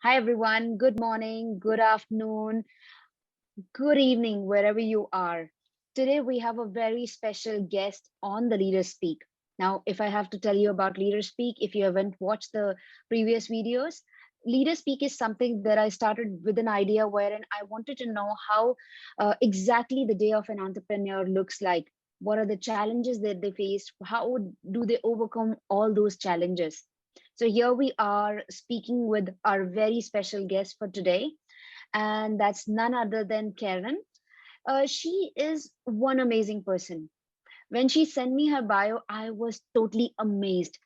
Hi, everyone. Good morning, good afternoon, good evening, wherever you are. Today, we have a very special guest on the Leaders Speak. Now, if I have to tell you about Leaders Speak, if you haven't watched the previous videos, Leaders Speak is something that I started with an idea wherein I wanted to know how exactly the day of an entrepreneur looks like. What are the challenges that they face? How do they overcome all those challenges? So here we are speaking with our very special guest for today, and that's none other than Karen. She is one amazing person. When she sent me her bio, I was totally amazed.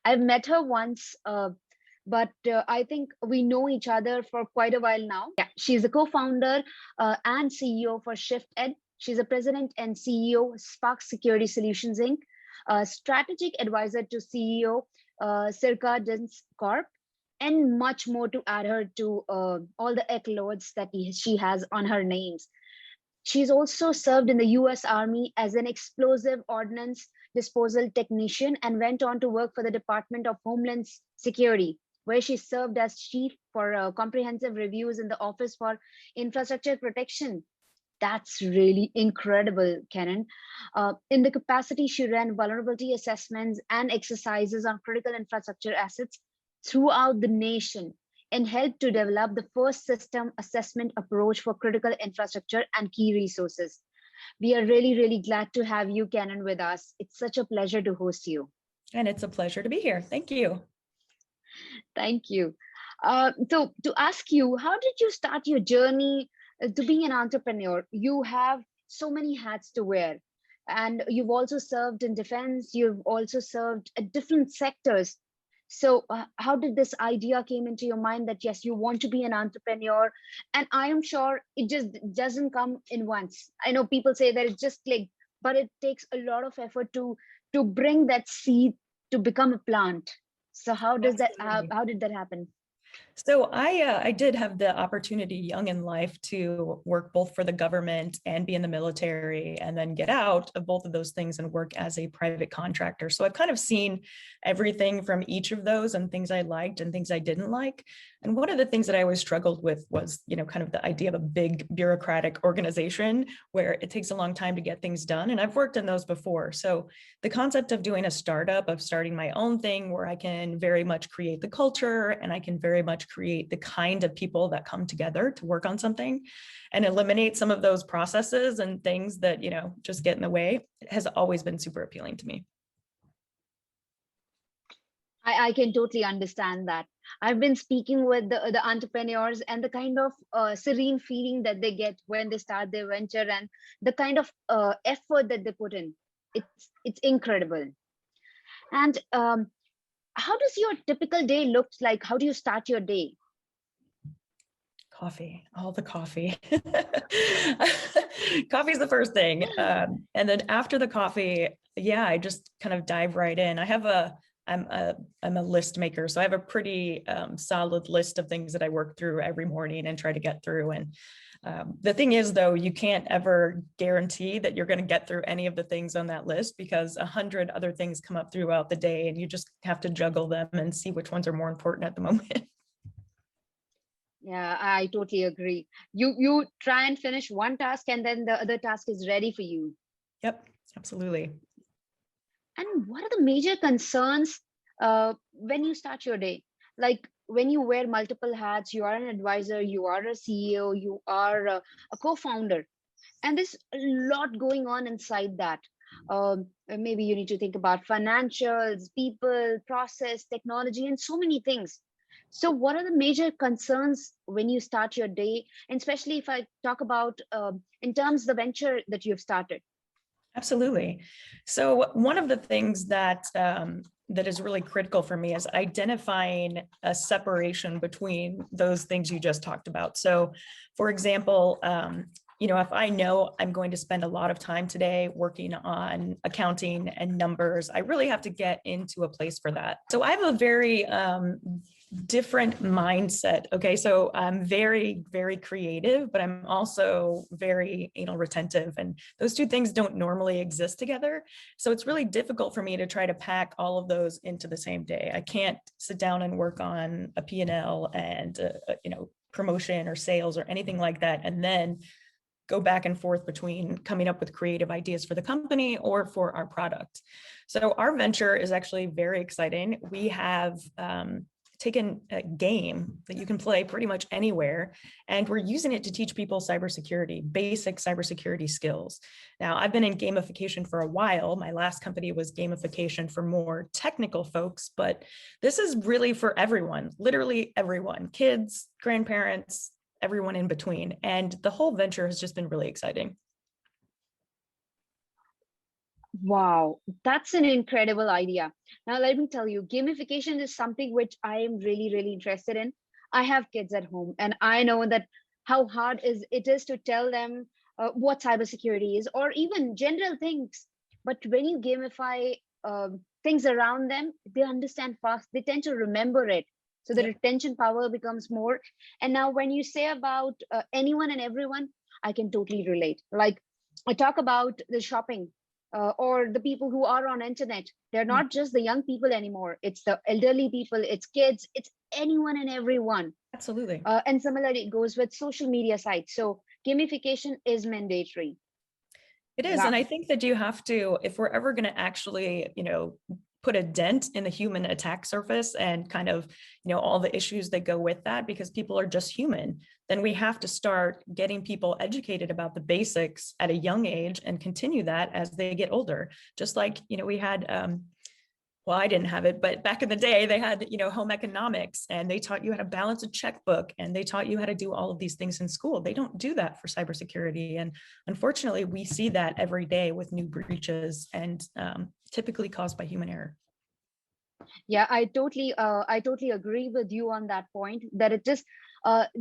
I've met her once, but I think we know each other for quite a while now. Yeah, she's a co-founder and CEO for shyftED. She's a president and CEO, Spark Security Solutions Inc., a strategic advisor to CEO, Circadence Corp, and much more to add her to all the accolades that she has on her names. She's also served in the US Army as an Explosive Ordnance Disposal Technician and went on to work for the Department of Homeland Security, where she served as chief for comprehensive reviews in the Office for Infrastructure Protection. That's really incredible, Kenan. In the capacity, she ran vulnerability assessments and exercises on critical infrastructure assets throughout the nation and helped to develop the first system assessment approach for critical infrastructure and key resources. We are really, really glad to have you, Kenan, with us. It's such a pleasure to host you. And it's a pleasure to be here. Thank you. Thank you. So to ask you, how did you start your journey to being an entrepreneur? You have so many hats to wear, and you've also served in defense. You've also served at different sectors. So how did this idea came into your mind that yes, you want to be an entrepreneur? And I am sure it just doesn't come in once. I know people say that it just clicked, but it takes a lot of effort to bring that seed to become a plant. So how does that how did that happen? So I did have the opportunity young in life to work both for the government and be in the military and then get out of both of those things and work as a private contractor. So I've kind of seen everything from each of those and things I liked and things I didn't like. And one of the things that I always struggled with was, kind of the idea of a big bureaucratic organization where it takes a long time to get things done. And I've worked in those before. So the concept of doing a startup, of starting my own thing where I can very much create the culture and I can very much create the kind of people that come together to work on something and eliminate some of those processes and things that, just get in the way, has always been super appealing to me. I can totally understand that. I've been speaking with the entrepreneurs and the kind of serene feeling that they get when they start their venture and the kind of effort that they put in. It's incredible. And how does your typical day look like? How do you start your day? Coffee, all the coffee. Coffee is the first thing. And then after the coffee, I just kind of dive right in. I'm a list maker. So I have a pretty solid list of things that I work through every morning and try to get through. And the thing is, though, you can't ever guarantee that you're going to get through any of the things on that list because 100 other things come up throughout the day and you just have to juggle them and see which ones are more important at the moment. Yeah, I totally agree. You try and finish one task and then the other task is ready for you. Yep, absolutely. And what are the major concerns when you start your day? Like when you wear multiple hats, you are an advisor, you are a CEO, you are a co-founder, and there's a lot going on inside that. Maybe you need to think about financials, people, process, technology, and so many things. So what are the major concerns when you start your day? And especially if I talk about in terms of the venture that you've started. Absolutely. So one of the things that that is really critical for me is identifying a separation between those things you just talked about. So, for example, if I know I'm going to spend a lot of time today working on accounting and numbers, I really have to get into a place for that. So I have a very different mindset. Okay. So I'm very, very creative, but I'm also very anal retentive. And those two things don't normally exist together. So it's really difficult for me to try to pack all of those into the same day. I can't sit down and work on a P&L and, promotion or sales or anything like that, and then go back and forth between coming up with creative ideas for the company or for our product. So our venture is actually very exciting. We have taken a game that you can play pretty much anywhere, and we're using it to teach people cybersecurity, basic cybersecurity skills. Now, I've been in gamification for a while. My last company was gamification for more technical folks, but this is really for everyone, literally everyone, kids, grandparents, everyone in between. And the whole venture has just been really exciting. Wow, that's an incredible idea. Now, let me tell you, gamification is something which I am really, really interested in. I have kids at home, and I know that how hard it is to tell them what cybersecurity is, or even general things. But when you gamify things around them, they understand fast. They tend to remember it. So the retention power becomes more. And now when you say about anyone and everyone, I can totally relate. Like I talk about the shopping or the people who are on internet. They're not just the young people anymore. It's the elderly people, it's kids, it's anyone and everyone. Absolutely. And similarly, it goes with social media sites. So gamification is mandatory. It is. Yeah. And I think that you have to, if we're ever going to actually, put a dent in the human attack surface and kind of, all the issues that go with that, because people are just human, then we have to start getting people educated about the basics at a young age and continue that as they get older. Just like, we had, well, I didn't have it, but back in the day they had, home economics, and they taught you how to balance a checkbook, and they taught you how to do all of these things in school. They don't do that for cybersecurity. And unfortunately, we see that every day with new breaches, and typically caused by human error. Yeah, I totally agree with you on that point, that it is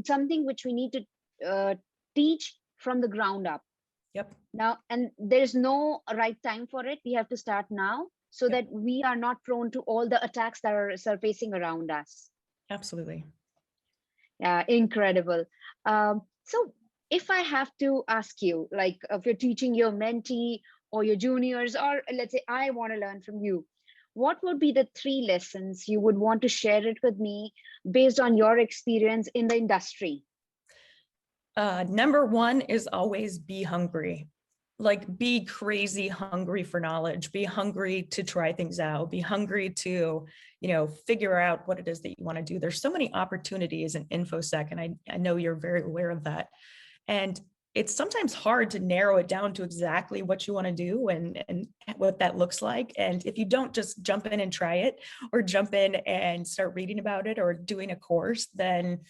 something which we need to teach from the ground up. Yep. Now, and there's no right time for it. We have to start now, so that we are not prone to all the attacks that are surfacing around us. Absolutely. Yeah, incredible. So if I have to ask you, like if you're teaching your mentee or your juniors, or let's say I want to learn from you, what would be the 3 lessons you would want to share it with me based on your experience in the industry? Number 1 is always be hungry. Like, be crazy hungry for knowledge, be hungry to try things out, be hungry to, figure out what it is that you want to do. There's so many opportunities in InfoSec, and I know you're very aware of that. And it's sometimes hard to narrow it down to exactly what you want to do and what that looks like. And if you don't just jump in and try it, or jump in and start reading about it or doing a course, then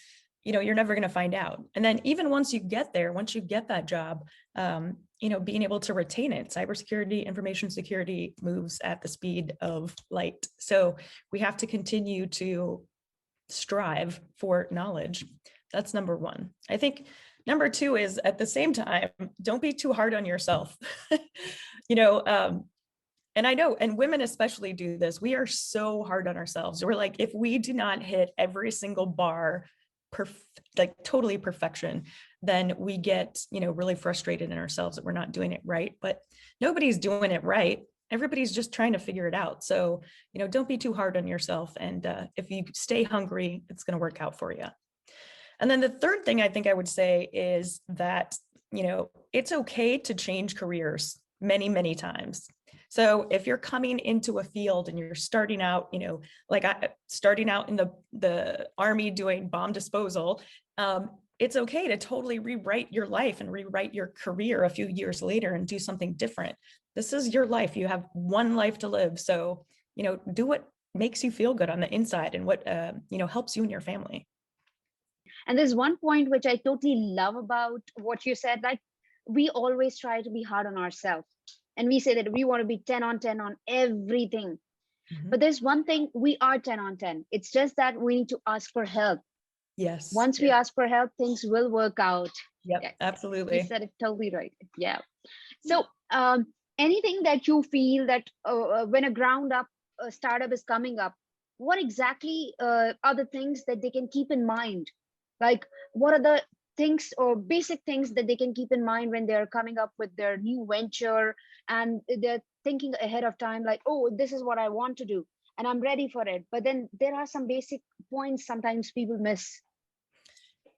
you're never going to find out. And then even once you get there, once you get that job, being able to retain it. Cybersecurity, information security moves at the speed of light. So we have to continue to strive for knowledge. That's number 1. I think number 2 is, at the same time, don't be too hard on yourself. And I know, and women especially do this. We are so hard on ourselves. We're like, if we do not hit every single bar totally perfection, then we get, really frustrated in ourselves that we're not doing it right. But nobody's doing it right. Everybody's just trying to figure it out. So, don't be too hard on yourself. And if you stay hungry, it's going to work out for you. And then the third thing I think I would say is that, it's okay to change careers many, many times. So if you're coming into a field and you're starting out, starting out in the Army doing bomb disposal, it's okay to totally rewrite your life and rewrite your career a few years later and do something different. This is your life. You have one life to live. So, do what makes you feel good on the inside and what, helps you and your family. And there's one point which I totally love about what you said, like we always try to be hard on ourselves. And we say that we want to be 10 on 10 on everything. Mm-hmm. But there's one thing, we are 10 on 10. It's just that we need to ask for help. Yes. Once we ask for help, things will work out. Yep, Yeah, you absolutely. said it totally right. Yeah. So, anything that you feel that when a ground up startup is coming up, what exactly are the things that they can keep in mind? Like, what are the things or basic things that they can keep in mind when they're coming up with their new venture and they're thinking ahead of time, like, oh, this is what I want to do and I'm ready for it. But then there are some basic points sometimes people miss.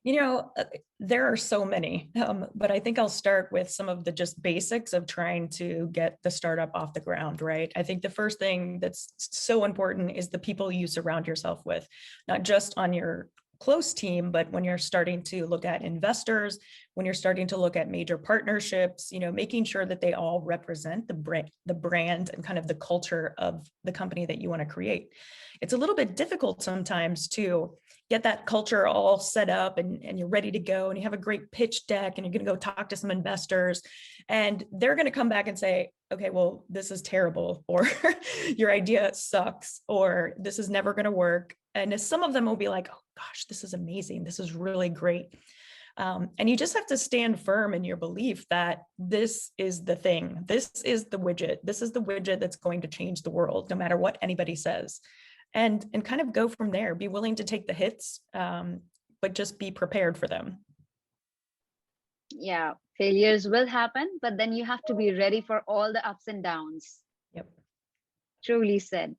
You know, there are so many, but I think I'll start with some of the just basics of trying to get the startup off the ground, right? I think the first thing that's so important is the people you surround yourself with, not just on your close team, but when you're starting to look at investors, when you're starting to look at major partnerships, you know, making sure that they all represent the brand and kind of the culture of the company that you want to create. It's a little bit difficult sometimes to get that culture all set up and you're ready to go and you have a great pitch deck and you're going to go talk to some investors and they're going to come back and say, okay, well, this is terrible, or your idea sucks, or this is never going to work. And some of them will be like, oh gosh, this is amazing. This is really great. And you just have to stand firm in your belief that this is the thing. This is the widget. This is the widget that's going to change the world, no matter what anybody says. And kind of go from there. Be willing to take the hits, but just be prepared for them. Yeah, failures will happen, but then you have to be ready for all the ups and downs. Yep. Truly said.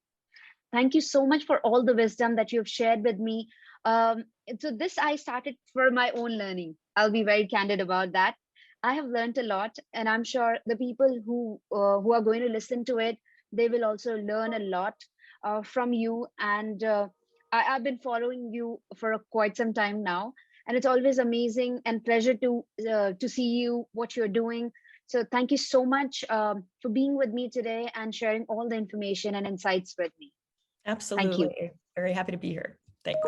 Thank you so much for all the wisdom that you've shared with me. So this I started for my own learning. I'll be very candid about that. I have learned a lot, and I'm sure the people who are going to listen to it, they will also learn a lot from you. And I've been following you for quite some time now, and it's always amazing and pleasure to see you what you're doing. So thank you so much for being with me today and sharing all the information and insights with me. Thank you. Absolutely. Very happy to be here. Thanks.